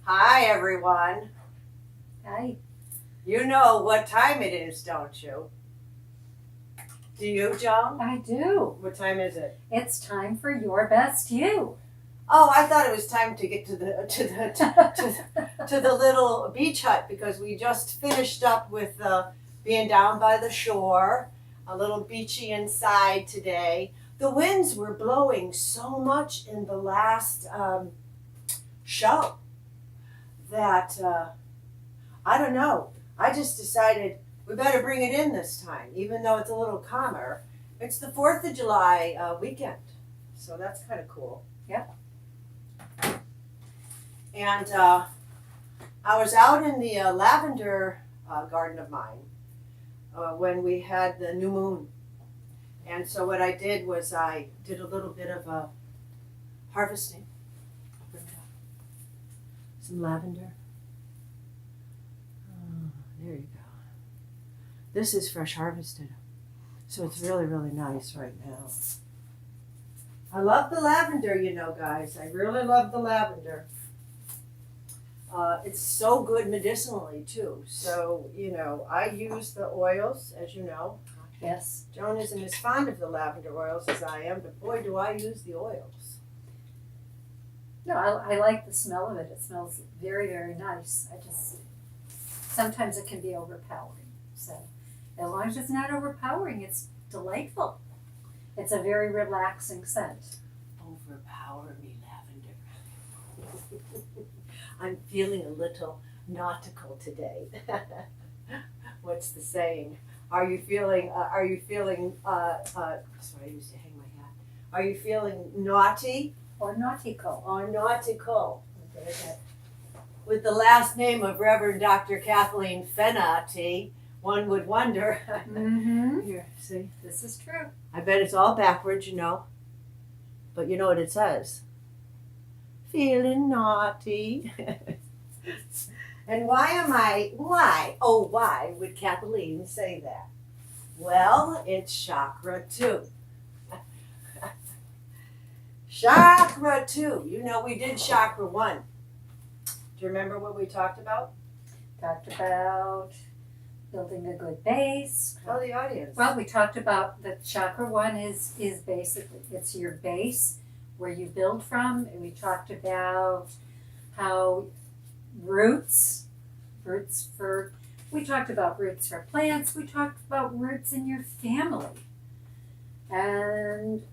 Hi, everyone. Hi. You know what time it is, don't you? Do you, Joan? I do. What time is it? It's time for your best you. Oh, I thought it was time to get to the little beach hut because we just finished up with being down by the shore, a little beachy inside today. The winds were blowing so much in the last show that I don't know. I just decided we better bring it in this time, even though it's a little calmer. It's the 4th of July weekend, so that's kind of cool. Yep. And I was out in the lavender garden of mine when we had the new moon. And so what I did was I did a little bit of harvesting. Some lavender. Oh, there you go. This is fresh harvested. So it's really, really nice right now. I love the lavender, you know, guys. I really love the lavender. It's so good medicinally, too. So, you know, I use the oils, as you know. Yes. Joan isn't as fond of the lavender oils as I am, but boy, do I use the oils. No, I like the smell of it. It smells very, very nice. Sometimes it can be overpowering. So as long as it's not overpowering, it's delightful. It's a very relaxing scent. Overpower me, lavender. I'm feeling a little nautical today. What's the saying? Are you feeling, that's what I used to hang my hat. Are you feeling naughty? Or nautical. Or nautical. Okay. With the last name of Reverend Dr. Kathleen Fenati, one would wonder. Mm-hmm. Here, see? This is true. I bet it's all backwards, you know. But you know what it says? Feeling naughty. And why would Kathleen say that? Well, it's Chakra 2. Chakra 2. You know, we did Chakra 1. Do you remember what we talked about? Talked about building a good base. Tell the audience. Well, we talked about that chakra 1 is basically, it's your base where you build from. And we talked about how we talked about roots for plants. We talked about roots in your family. And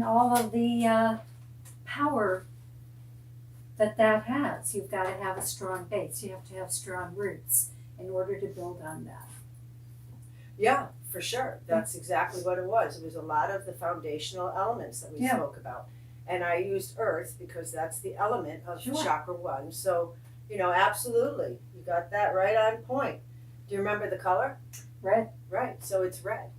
all of the power that has. You've got to have a strong base. You have to have strong roots in order to build on that. Yeah, for sure. That's exactly what it was. It was a lot of the foundational elements that we spoke about. And I used earth because that's the element of Chakra 1. So, you know, absolutely. You got that right on point. Do you remember the color? Red. Right. So it's red.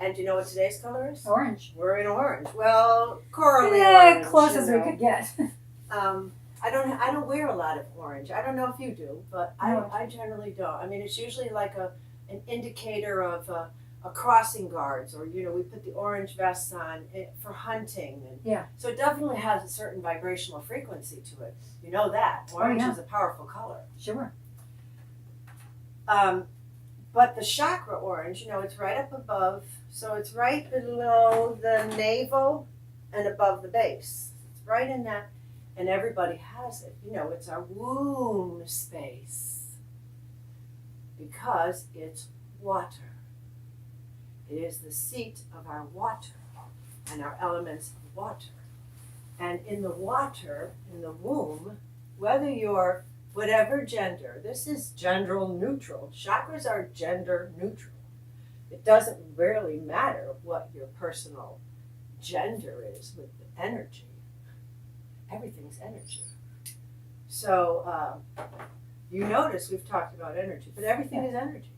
And do you know what today's color is? Orange. We're in orange. Well, corally orange. Close as we could get. I don't wear a lot of orange. I don't know if you do, but No. I generally don't. I mean, it's usually like an indicator of a crossing guards, or you know, we put the orange vests on for hunting, and yeah. So it definitely has a certain vibrational frequency to it. You know that orange is a powerful color. Sure. But the chakra orange, you know, it's right up above, so it's right below the navel and above the base. It's right in that. And everybody has it. You know, it's our womb space because it's water. It is the seat of our water and our elements of water. And in the water, in the womb, whether you're whatever gender, this is gender neutral. Chakras are gender neutral. It doesn't really matter what your personal gender is with the energy. Everything's energy. So you notice we've talked about energy, but everything is energy.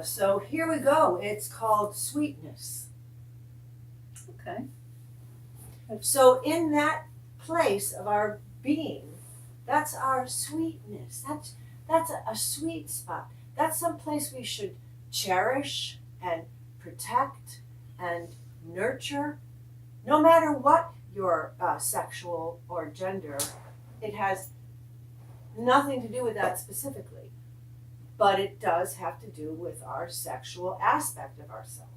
So here we go. It's called sweetness. Okay. So in that place of our being, that's our sweetness. That's a sweet spot. That's some place we should cherish and protect and nurture, no matter what your sexual or gender. It has nothing to do with that specifically, but it does have to do with our sexual aspect of ourselves.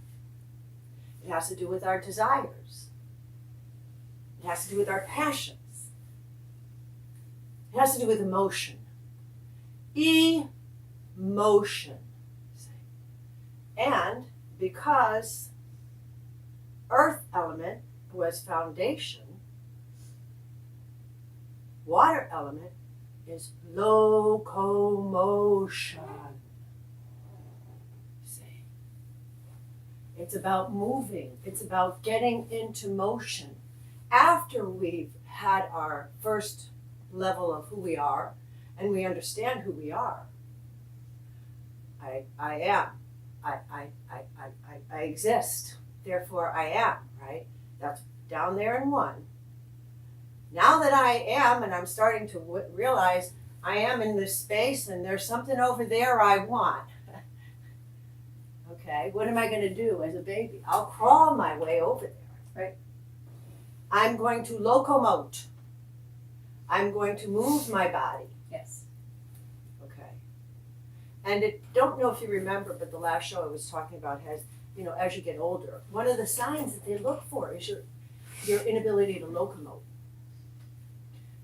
It has to do with our desires. It has to do with our passions. It has to do with emotion. Emotion. And because earth element was foundation, water element is locomotion. See? It's about moving. It's about getting into motion. After we've had our first level of who we are and we understand who we are, I am. I exist. Therefore, I am, right? That's down there in one. Now that I am, and I'm starting to realize I am in this space and there's something over there I want. Okay, what am I going to do as a baby? I'll crawl my way over there. Right. I'm going to locomote. I'm going to move my body. Yes. Okay. And don't know if you remember, but the last show I was talking about has, as you get older, one of the signs that they look for is your inability to locomote.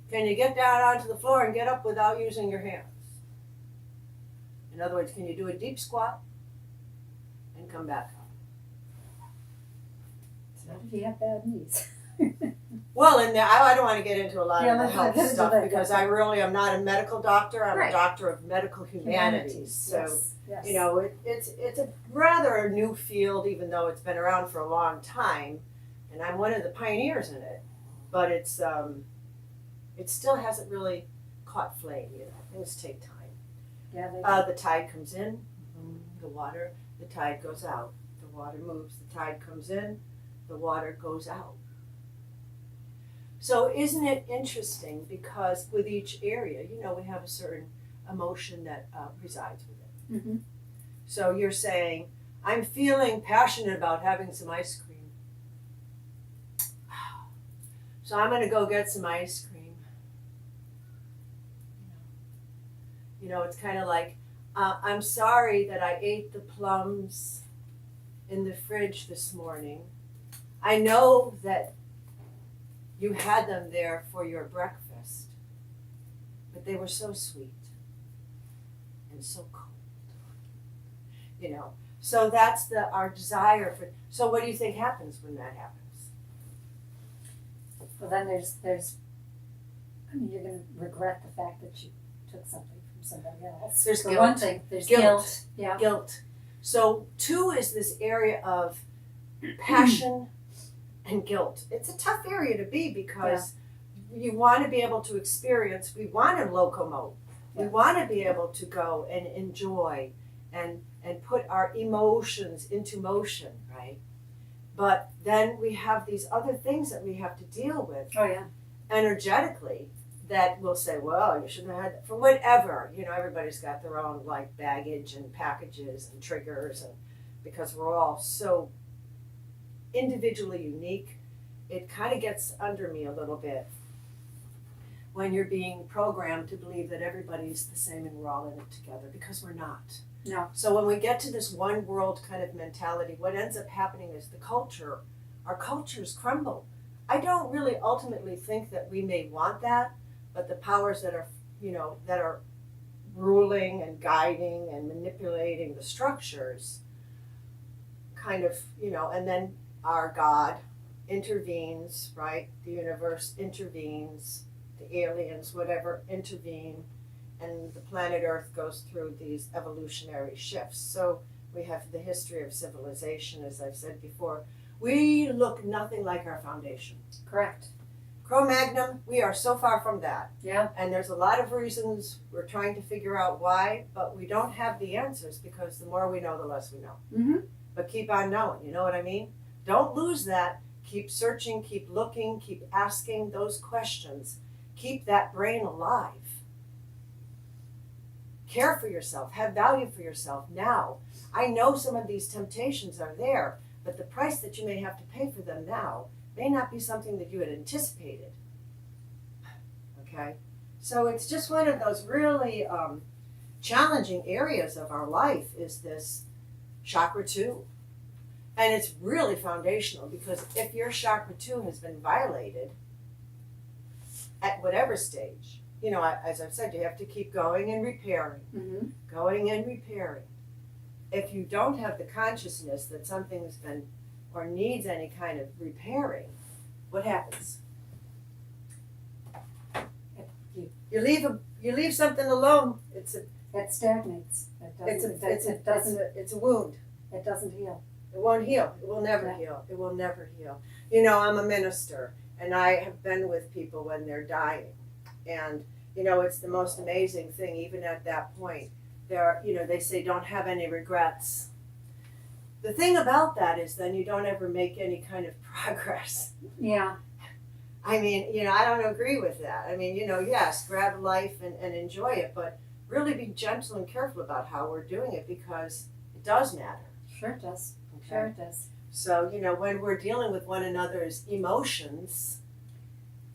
Can you get down onto the floor and get up without using your hands? In other words, can you do a deep squat and come back up? Not if you have bad knees. Well, and I don't want to get into a lot of the let's health get into stuff that. because I really am not a medical doctor. I'm Right. a doctor of medical humanities. So, yes. it's a rather new field, even though it's been around for a long time, and I'm one of the pioneers in it. But it still hasn't really caught flame. Things take time. Yeah, The tide comes in, the water. The tide goes out. The water moves. The tide comes in. The water goes out. So isn't it interesting, because with each area, we have a certain emotion that resides with it. Mm-hmm. So you're saying, I'm feeling passionate about having some ice cream. So I'm going to go get some ice cream. It's kind of like, I'm sorry that I ate the plums in the fridge this morning. I know that you had them there for your breakfast, but they were so sweet and so cold. So that's our desire for. So what do you think happens when that happens? Well, then there's. You're going to regret the fact that you took something from somebody else. There's For guilt. one thing, there's guilt. Yeah. Guilt. So 2 is this area of passion and guilt. It's a tough area to be because you want to be able to experience. We want to locomote. Yeah. We want to be able to go and enjoy and put our emotions into motion, right? But then we have these other things that we have to deal with Oh yeah. energetically that will say, well, you shouldn't have had that for whatever. Everybody's got their own baggage and packages and triggers, and because we're all so individually unique, it kind of gets under me a little bit when you're being programmed to believe that everybody's the same and we're all in it together, because we're not. No. So when we get to this one world kind of mentality, what ends up happening is our cultures crumble. I don't really ultimately think that we may want that, but the powers that are ruling and guiding and manipulating the structures kind of, and then our God intervenes, right? The universe intervenes, the aliens, whatever, intervene, and the planet Earth goes through these evolutionary shifts. So we have the history of civilization, as I've said before. We look nothing like our foundation. Correct. Cro-Magnon, we are so far from that. Yeah. And there's a lot of reasons we're trying to figure out why, but we don't have the answers, because the more we know, the less we know. Mm-hmm. But keep on knowing, you know what I mean? Don't lose that. Keep searching, keep looking, keep asking those questions. Keep that brain alive. Care for yourself, have value for yourself now. I know some of these temptations are there, but the price that you may have to pay for them now may not be something that you had anticipated. Okay? So it's just one of those really challenging areas of our life is this chakra 2. And it's really foundational because if your chakra 2 has been violated at whatever stage, you know, as I've said, you have to keep going and repairing, going and repairing. If you don't have the consciousness that something's been or needs any kind of repairing, what happens? You leave something alone. It stagnates. It's a wound. It doesn't heal. It won't heal. It will never heal. It will never heal. You know, I'm a minister, and I have been with people when they're dying, and you know, it's the most amazing thing. Even at that point, they say don't have any regrets. The thing about that is then you don't ever make any kind of progress. Yeah. I mean, you know, I don't agree with that. I mean, you know, yes, grab life and enjoy it, but really be gentle and careful about how we're doing it because it does matter. Sure it does. Okay? Sure it does. So, you know, when we're dealing with one another's emotions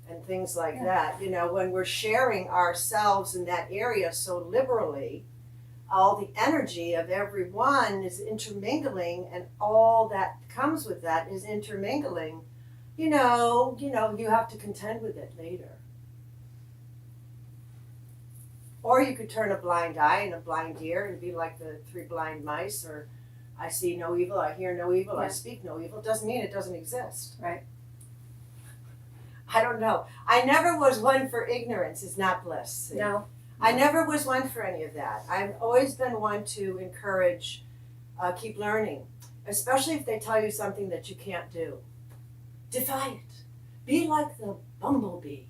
and things like that, you know, when we're sharing ourselves in that area so liberally, all the energy of everyone is intermingling and all that comes with that is intermingling. You know, you have to contend with it later. Or you could turn a blind eye and a blind ear and be like the 3 blind mice, or I see no evil, I hear no evil, I speak no evil. Doesn't mean it doesn't exist. Right. I don't know. I never was one for ignorance is not bliss. See? No. I never was one for any of that. I've always been one to encourage, keep learning, especially if they tell you something that you can't do. Defy it. Be like the bumblebee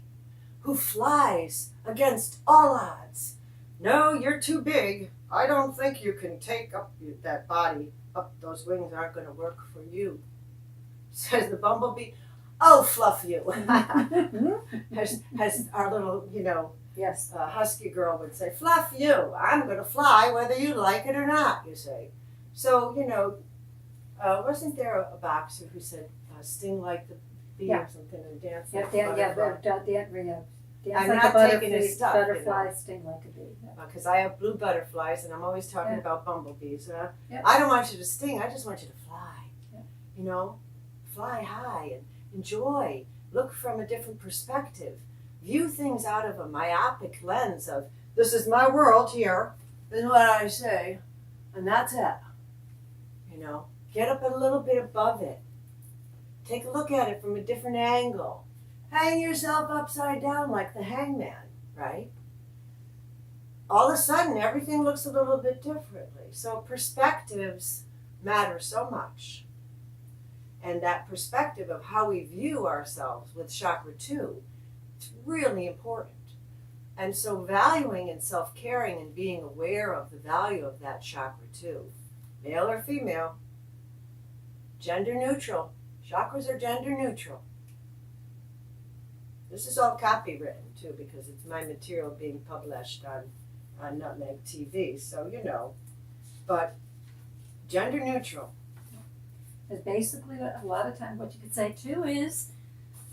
who flies against all odds. No, you're too big. I don't think you can take up that body. Up, those wings aren't going to work for you. Says the bumblebee. Oh, fluff you. as our little, you know, yes, husky girl would say, fluff you. I'm going to fly whether you like it or not, you say. So, you know, wasn't there a boxer who said, sting like the bee or something and dance like the butterfly? I'm like not taking his stuff. Butterfly, you know? sting like a bee. Because I have blue butterflies and I'm always talking about bumblebees. Yep. I don't want you to sting, I just want you to fly. Yep. You know, fly high and enjoy. Look from a different perspective. View things out of a myopic lens of, this is my world here, this is what I say, and that's it. You know, get up a little bit above it. Take a look at it from a different angle. Hang yourself upside down like the hangman, right? All of a sudden, everything looks a little bit differently. So perspectives matter so much. And that perspective of how we view ourselves with chakra 2, it's really important. And so valuing and self-caring and being aware of the value of that chakra 2, male or female, gender neutral. Chakras are gender neutral. This is all copywritten too because it's my material being published on Nutmeg TV, so you know. But gender neutral. Because basically a lot of times what you could say too is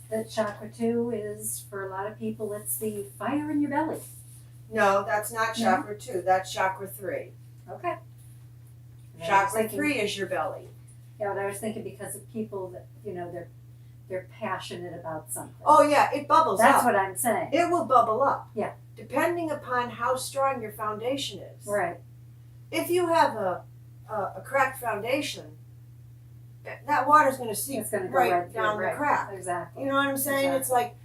that chakra 2 is, for a lot of people, it's the fire in your belly. No, that's not chakra 2, that's chakra 3. Okay. Chakra 3 is your belly. Yeah, but I was thinking because of people that, you know, they're passionate about something. Oh yeah, it bubbles up. That's what I'm saying. It will bubble up. Yeah. Depending upon how strong your foundation is. Right. If you have a cracked foundation, that water's going to seep right down the crack. Exactly. You know what I'm saying? Exactly. It's like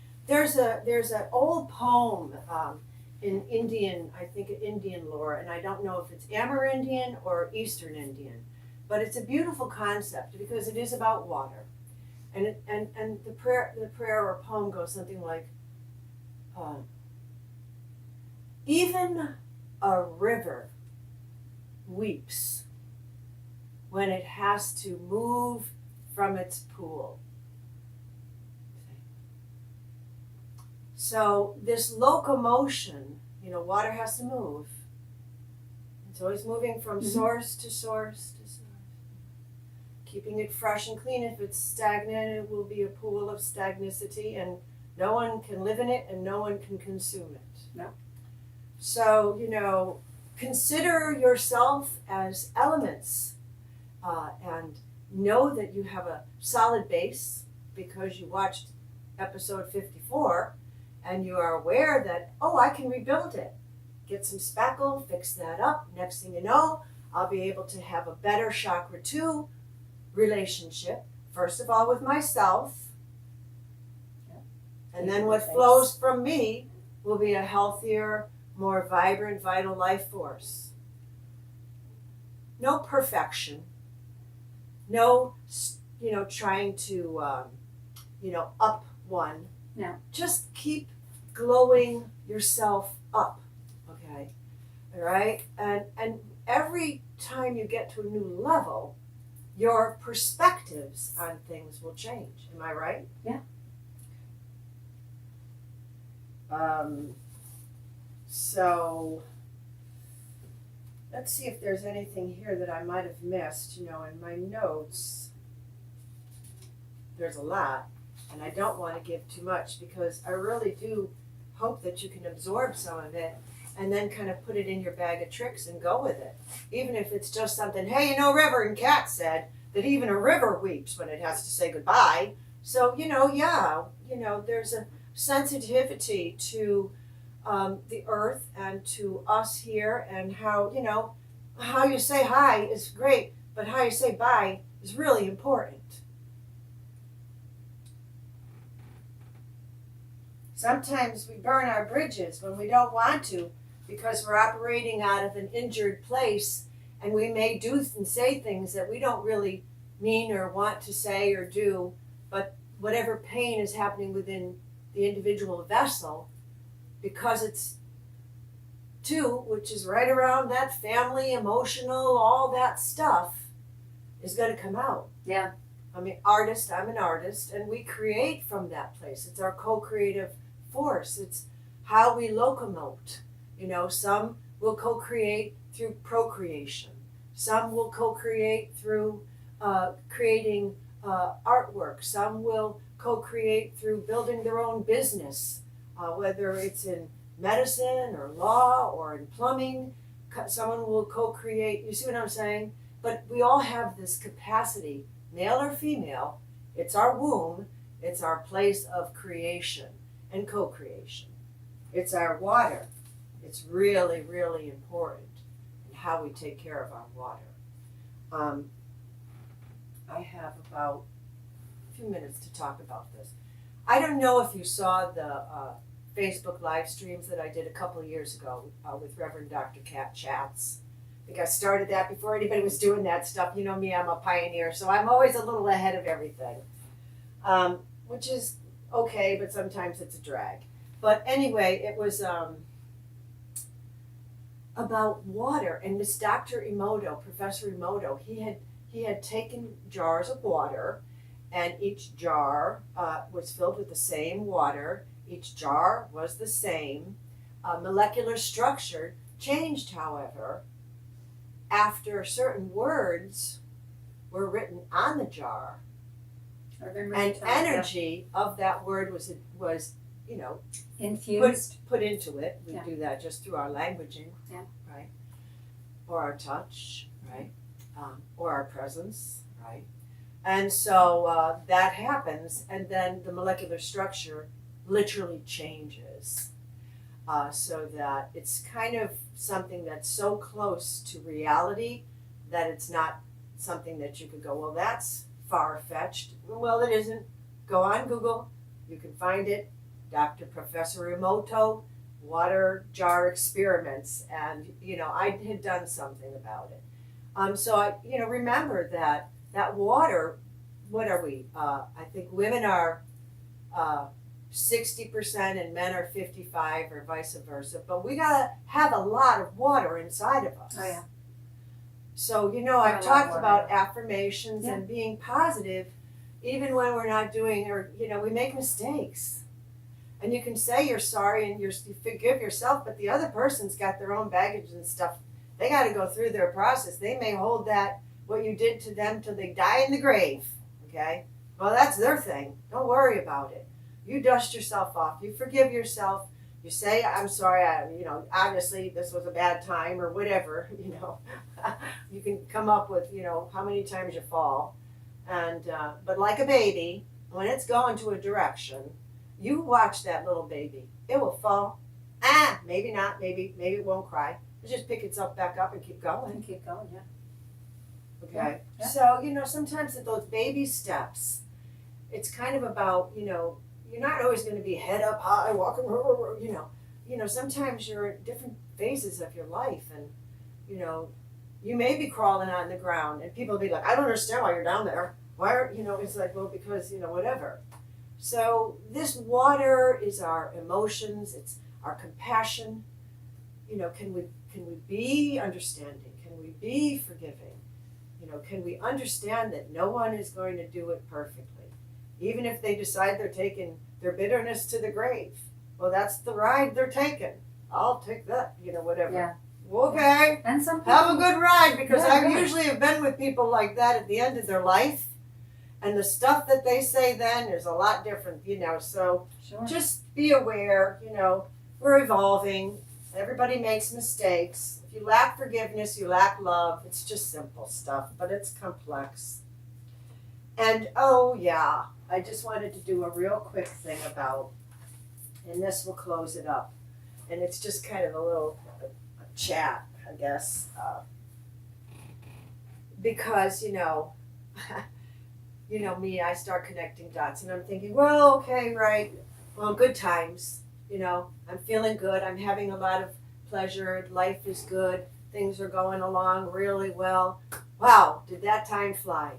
there's an old poem in Indian, I think Indian lore, and I don't know if it's Amerindian or Eastern Indian, but it's a beautiful concept because it is about water, and the prayer or poem goes something like, even a river weeps when it has to move from its pool. So this locomotion, you know, water has to move. It's always moving from source to source to source. keeping it fresh and clean. If it's stagnant, it will be a pool of stagnicity, and no one can live in it and no one can consume it. No. So, consider yourself as elements, and know that you have a solid base because you watched episode 54 and you are aware that, oh, I can rebuild it. Get some spackle, fix that up. Next thing you know, I'll be able to have a better chakra 2 relationship, first of all with myself, and then what flows from me will be a healthier, more vibrant, vital life force. No perfection. No, trying to, up one. No. Just keep glowing yourself up, okay? All right? And every time you get to a new level, your perspectives on things will change. Am I right? Yeah. So let's see if there's anything here that I might have missed. In my notes, there's a lot, and I don't want to give too much because I really do hope that you can absorb some of it and then kind of put it in your bag of tricks and go with it. Even if it's just something, hey, Reverend Cat said that even a river weeps when it has to say goodbye. So, there's a sensitivity to the earth and to us here, and how you say hi is great, but how you say bye is really important. Sometimes we burn our bridges when we don't want to because we're operating out of an injured place, and we may do and say things that we don't really mean or want to say or do, but whatever pain is happening within the individual vessel, because it's 2, which is right around that family, emotional, all that stuff, is going to come out. Yeah. I'm an artist, and we create from that place. It's our co-creative force. It's how we locomote. Some will co-create through procreation. Some will co-create through creating artwork. Some will co-create through building their own business, whether it's in medicine or law or in plumbing. Someone will co-create. You see what I'm saying? But we all have this capacity, male or female. It's our womb. It's our place of creation and co-creation. It's our water. It's really, really important in how we take care of our water. I have about a few minutes to talk about this. I don't know if you saw the Facebook live streams that I did a couple of years ago with Reverend Dr. Cat Chats. I think I started that before anybody was doing that stuff. You know me, I'm a pioneer, so I'm always a little ahead of everything, which is okay, but sometimes it's a drag. But anyway, it was about water, and this Dr. Emoto, Professor Emoto, he had taken jars of water, and each jar was filled with the same water. Each jar was the same. Molecular structure changed, however, after certain words were written on the jar, and energy of that word was infused, put into it. We Yeah. do that just through our languaging, Yeah. right? Or our touch, right? Or our presence, right? And so that happens, and then the molecular structure literally changes, so that it's kind of something that's so close to reality that it's not something that you could go, well, that's far-fetched. Well, it isn't. Go on Google. You can find it. Dr. Professor Emoto, water jar experiments, and I had done something about it. So I remember that water. What are we? I think women are 60% and men are 55, or vice versa. But we gotta have a lot of water inside of us. Oh yeah. So I've talked about affirmations and being positive, even when we're not doing, or we make mistakes. And you can say you're sorry and you forgive yourself, but the other person's got their own baggage and stuff. They got to go through their process. They may hold that what you did to them till they die in the grave, okay? Well, that's their thing. Don't worry about it. You dust yourself off. You forgive yourself. You say, I'm sorry, obviously this was a bad time or whatever, You can come up with, how many times you fall. And, but like a baby, when it's going to a direction, you watch that little baby. It will fall. Maybe not. Maybe it won't cry. It just pick itself back up and keep going. And keep going, yeah. Okay. Yeah. So, sometimes at those baby steps, it's kind of about, you're not always going to be head up high, walking, sometimes you're in different phases of your life and, you may be crawling on the ground and people will be like, I don't understand why you're down there. Why are, it's like, well, because, whatever. So this water is our emotions, it's our compassion. Can we be understanding? Can we be forgiving? Can we understand that no one is going to do it perfectly? Even if they decide they're taking their bitterness to the grave. Well, that's the ride they're taking. I'll take that, whatever. Yeah. Okay. And some people, Have a good ride, because Yeah, I really. usually have been with people like that at the end of their life. And the stuff that they say then is a lot different, so Sure. just be aware, we're evolving. Everybody makes mistakes. If you lack forgiveness, you lack love. It's just simple stuff, but it's complex. And oh yeah, I just wanted to do a real quick thing about, and this will close it up. And it's just kind of a little a chat, I guess, because me, I start connecting dots, and I'm thinking, well, okay, right, well, good times, I'm feeling good, I'm having a lot of pleasure, life is good, things are going along really well. Wow, did that time fly?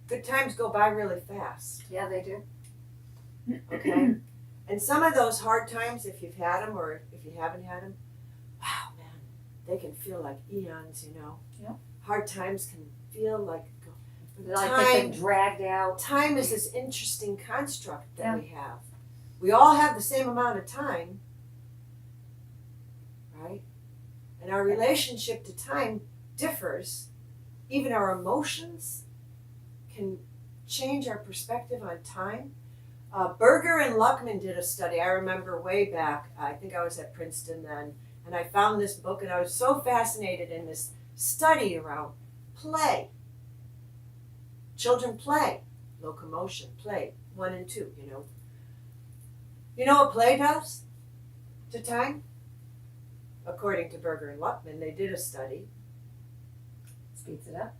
Good times go by really fast. Yeah, they do. Okay? And some of those hard times, if you've had them or if you haven't had them, wow, man, they can feel like eons, Yeah. Hard times can feel like Like they've been dragged out. Time is this interesting construct that Yeah. we have. We all have the same amount of time, right? And our relationship to time differs. Even our emotions can change our perspective on time. Berger and Luckman did a study. I remember way back, I think I was at Princeton then, and I found this book, and I was so fascinated in this study around play. Children play, locomotion, play, 1 and 2, You know what play does to time? According to Berger and Luckman, they did a study. Speeds it up.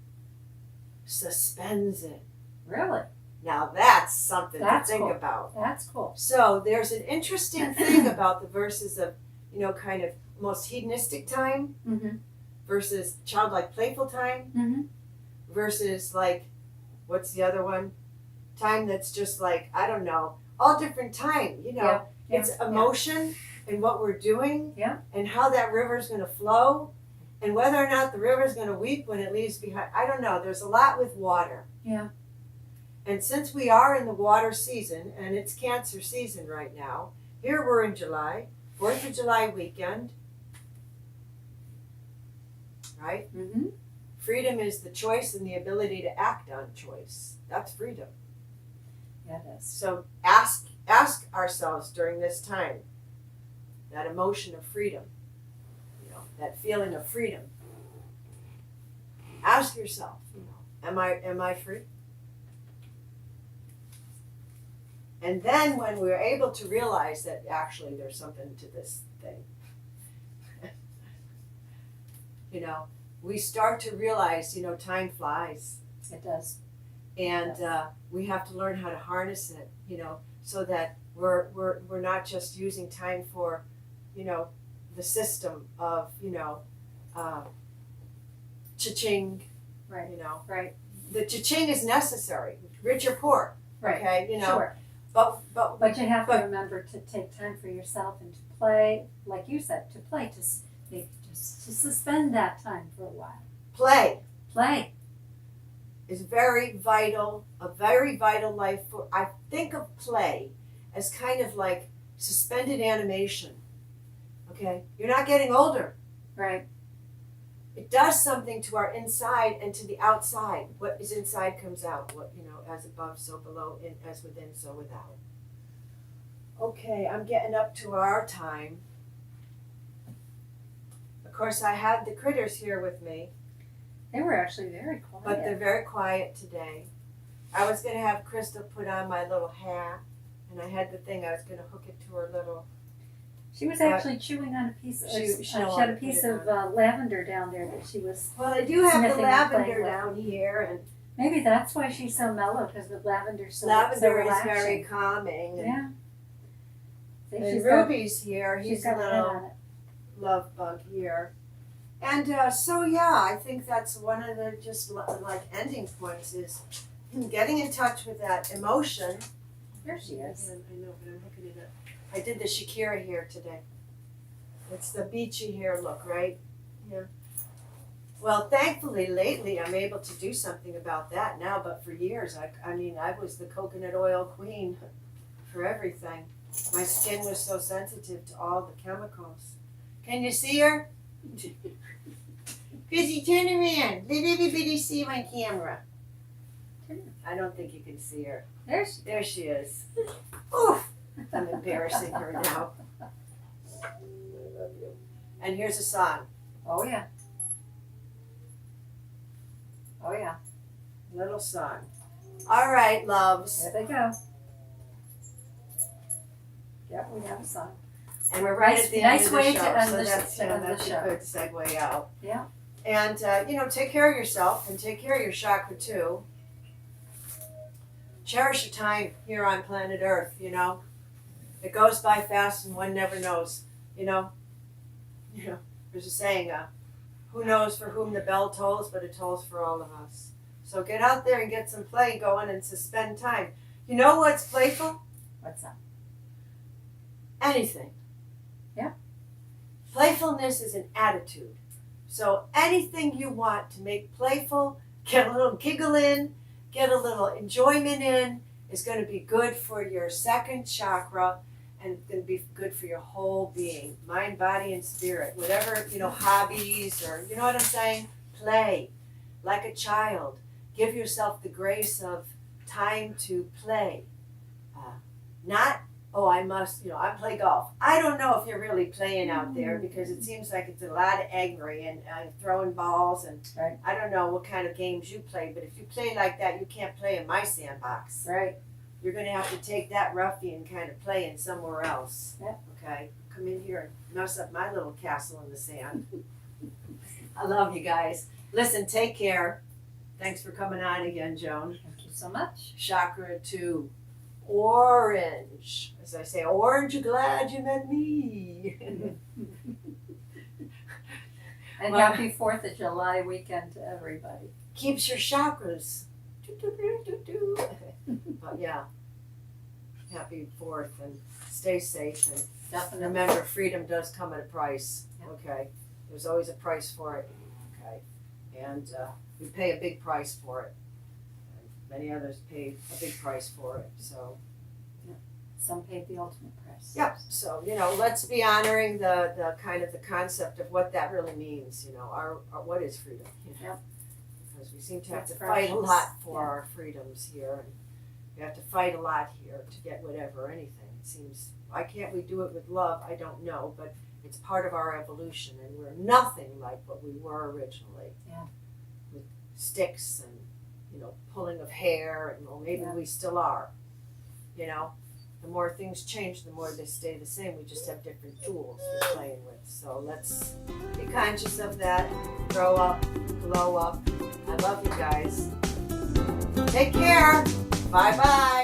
Suspends it. Really? Now that's something That's to think cool. about. That's cool. So there's an interesting thing about the verses of, kind of most hedonistic time Mm-hmm. versus childlike playful time Mm-hmm. versus like, what's the other one? Time that's just like, I don't know, all different time, Yeah. It's emotion and what we're doing Yeah. and how that river's going to flow and whether or not the river's going to weep when it leaves behind. I don't know. There's a lot with water. Yeah. And since we are in the water season, and it's Cancer season right now, here we're in July, 4th of July weekend, right? Mm-hmm. Freedom is the choice and the ability to act on choice. That's freedom. Yeah, it is. So ask ourselves during this time, that emotion of freedom, that feeling of freedom. Ask yourself, am I free? And then when we're able to realize that actually there's something to this thing, we start to realize, time flies. It does. And we have to learn how to harness it, so that we're not just using time for, the system of, cha-ching, Right. Right. The cha-ching is necessary, rich or poor, Right. okay, Sure. but But you have to remember to take time for yourself and to play, like you said, to play, to suspend that time for a while. play Play. is a very vital life for. I think of play as kind of like suspended animation. Okay, you're not getting older. Right. it does something to our inside and to the outside. What is inside comes out. What, as above, so below, as within, so without. Okay, I'm getting up to our time. Of course, I had the critters here with me, They were actually very quiet. but they're very quiet today. I was going to have Crystal put on my little hat, and I had the thing, I was going to hook it to her little. She was actually chewing on a piece of, she had a piece of lavender down there that she was. Well, I do have the Sniffing and lavender playing with. down here, and Maybe that's why she's so mellow, because the lavender's so lavender is relaxing. very calming. And, Yeah. See, and she's got- Ruby's here. she's He's got a her head little on it. love bug here. And I think that's one of the just like ending points is getting in touch with that emotion. There she is. I know, but I'm looking at it. I did the Shakira hair today. It's the beachy hair look, right? Yeah. Well, thankfully, lately I'm able to do something about that now, but for years, I was the coconut oil queen for everything. My skin was so sensitive to all the chemicals. Can you see her? Chrissy, turn around. Let everybody see my camera. I don't think you can see her. There she is. Oof! I'm embarrassing her now. I love you. And here's a song. Oh yeah. Oh yeah. Little song. All right, loves. There they go. Yep, we have a song. And we're right at the end Nice of the way show, to end so the that's, to end the that's a show. good segue out. Yeah. And, take care of yourself and take care of your chakra too. Cherish your time here on planet Earth, It goes by fast and one never knows, There's a saying, who knows for whom the bell tolls, but it tolls for all of us. So get out there and get some play going and suspend time. You know what's playful? What's that? Anything. Yeah. Playfulness is an attitude. So anything you want to make playful, get a little giggle in, get a little enjoyment in, is going to be good for your second chakra and it's going to be good for your whole being, mind, body, and spirit. Whatever, hobbies or, you know what I'm saying? Play like a child. Give yourself the grace of time to play. Not, I play golf. I don't know if you're really playing out there because it seems like it's a lot of angry and throwing balls and Right. I don't know what kind of games you play, but if you play like that, you can't play in my sandbox. Right. You're going to have to take that ruffian kind of play in somewhere else. Yep. Okay? Come in here and mess up my little castle in the sand. I love you guys. Listen, take care. Thanks for coming on again, Joan. Thank you so much. Chakra 2. Orange. As I say, orange, you glad you met me. And Well- happy 4th of July weekend to everybody. Keeps your chakras. But yeah, happy 4th and stay safe and Definitely. remember freedom does come at a price. Yeah. Okay, there's always a price for it. Okay, and we pay a big price for it. And many others pay a big price for it. So Some paid the ultimate price. yep. So let's be honoring the kind of the concept of what that really means. Our what is freedom? Yep. Because we seem to have That's to fight a precious. lot for Yeah. our freedoms here, and we have to fight a lot here to get whatever, anything. It seems, why can't we do it with love? I don't know, but it's part of our evolution, and we're nothing like what we were originally. Yeah. With sticks and, pulling of hair, and maybe Yeah. we still are. The more things change, the more they stay the same. We just have different tools we're playing with. So let's be conscious of that, grow up, glow up. I love you guys. Take care. Bye-bye.